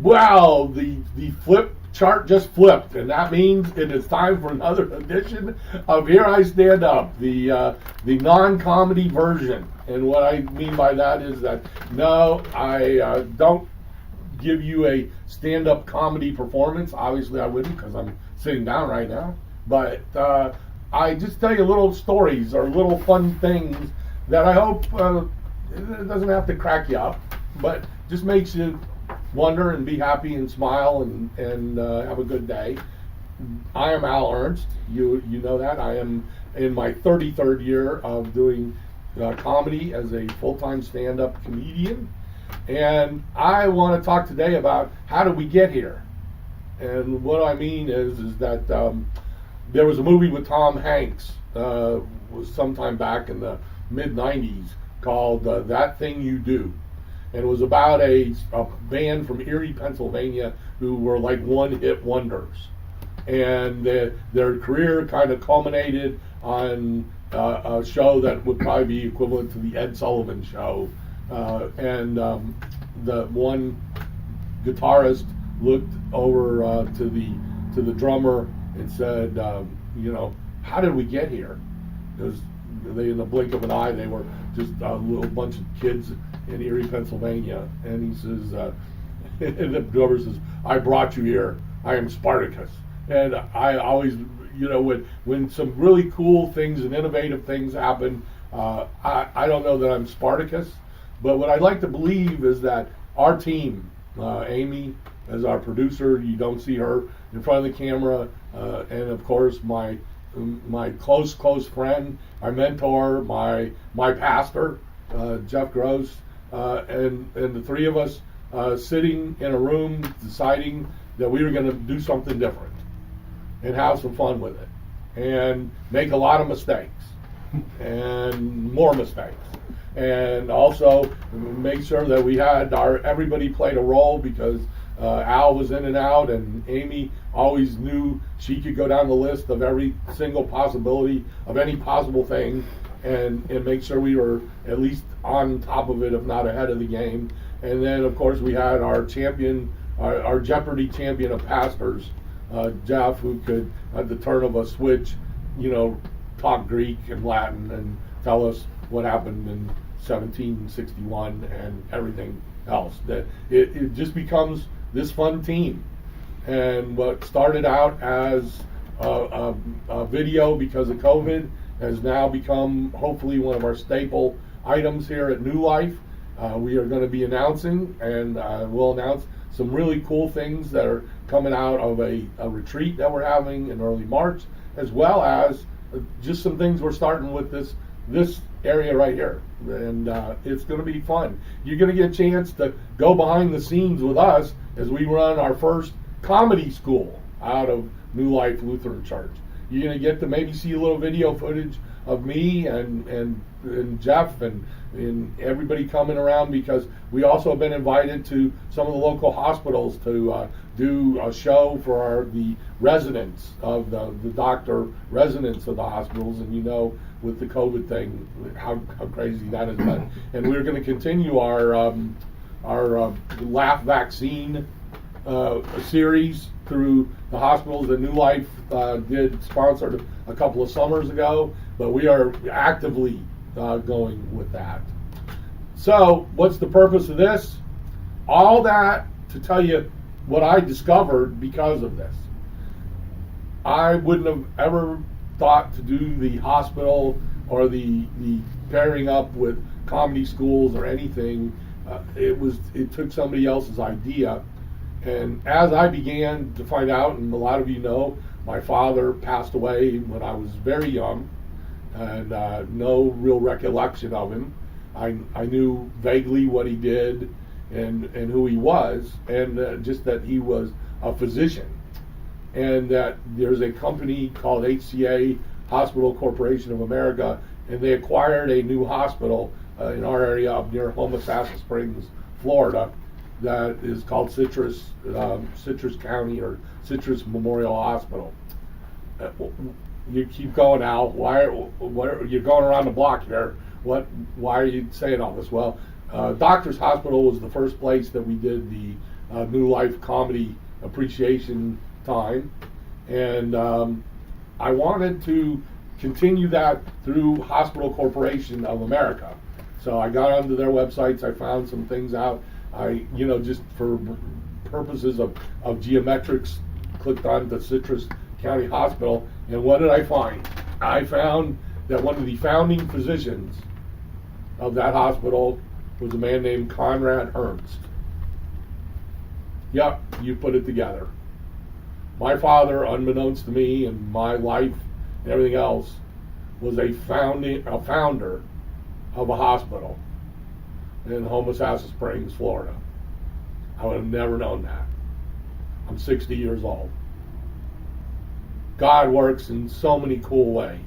Well, the flip chart just flipped, and that means it is time for another edition of Here I Stand Up, the non-comedy version. And what I mean by that is that no, I don't give you a stand-up comedy performance. Obviously, I wouldn't because I'm sitting down right now. But I just tell you little stories or little fun things that I hope it doesn't have to crack you up, but just makes you wonder and be happy and smile and have a good day. I am Al Ernst. You know that. I am in my 33rd year of doing comedy as a full-time stand-up comedian. And I want to talk today about how did we get here. And what I mean is that there was a movie with Tom Hanks was sometime back in the mid-90s called That Thing You Do. And it was about a band from Erie, Pennsylvania, who were like one-hit wonders. And their career kind of culminated on a show that would probably be equivalent to the Ed Sullivan Show. The one guitarist looked over to the drummer and said, how did we get here? Because in the blink of an eye, they were just a little bunch of kids in Erie, Pennsylvania. And he says, and the drummer says, I brought you here. I am Spartacus. And I always, when some really cool things and innovative things happen, I don't know that I'm Spartacus, but what I'd like to believe is that our team, Amy as our producer, you don't see her in front of the camera, and of course my close friend, my mentor, my pastor, Jeff Gross, and the three of us sitting in a room deciding that we were going to do something different and have some fun with it and make a lot of mistakes and more mistakes, and also make sure that we had everybody played a role, because Al was in and out, and Amy always knew she could go down the list of every single possibility of any possible thing and make sure we were at least on top of it, if not ahead of the game. And then, of course, we had our champion, our Jeopardy champion of pastors, Jeff, who could, at the turn of a switch, talk Greek and Latin and tell us what happened in 1761 and everything else. That it just becomes this fun team. And what started out as a video because of COVID has now become hopefully one of our staple items here at New Life. We are going to be announcing, and we'll announce some really cool things that are coming out of a retreat that we're having in early March, as well as just some things we're starting with this area right here. And it's going to be fun. You're going to get a chance to go behind the scenes with us as we run our first comedy school out of New Life Lutheran Church. You're going to get to maybe see a little video footage of me and Jeff and everybody coming around, because we also have been invited to some of the local hospitals to do a show for the residents of the doctor residents of the hospitals. And with the COVID thing, how crazy that has been. And we're going to continue our Laugh vaccine series through the hospitals that New Life did sponsored a couple of summers ago, but we are actively going with that. So what's the purpose of this? All that to tell you what I discovered because of this. I wouldn't have ever thought to do the hospital or the pairing up with comedy schools or anything. It took somebody else's idea. And as I began to find out, and a lot of you know, my father passed away when I was very young, and no real recollection of him. I knew vaguely what he did and who he was, and just that he was a physician, and that there's a company called HCA, Hospital Corporation of America, and they acquired a new hospital in our area up near Homosassa Springs, Florida, that is called Citrus County or Citrus Memorial Hospital. You keep going, Al. You're going around the block here. why are you saying all this? Well, Doctors Hospital was the first place that we did the New Life Comedy Appreciation Time, and I wanted to continue that through Hospital Corporation of America. So I got onto their websites, I found some things out. Just for purposes of geometrics, clicked on the Citrus County Hospital, and what did I find? I found that one of the founding physicians of that hospital was a man named Conrad Ernst. Yep, you put it together. My father, unbeknownst to me and my life and everything else, was a founder of a hospital in Homosassa Springs, Florida. I would have never known that. I'm 60 years old. God works in so many cool ways.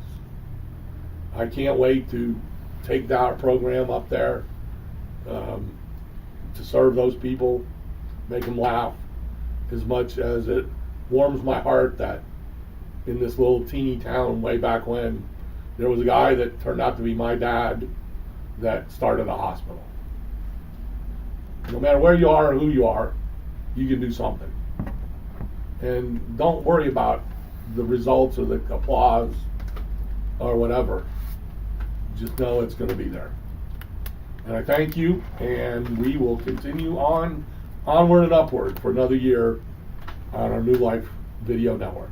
I can't wait to take that program up there to serve those people, make them laugh, as much as it warms my heart that in this little teeny town way back when, there was a guy that turned out to be my dad that started a hospital. No matter where you are or who you are, you can do something. And don't worry about the results or the applause or whatever. Just know it's going to be there. And I thank you, and we will continue onward and upward for another year on our New Life Video Network.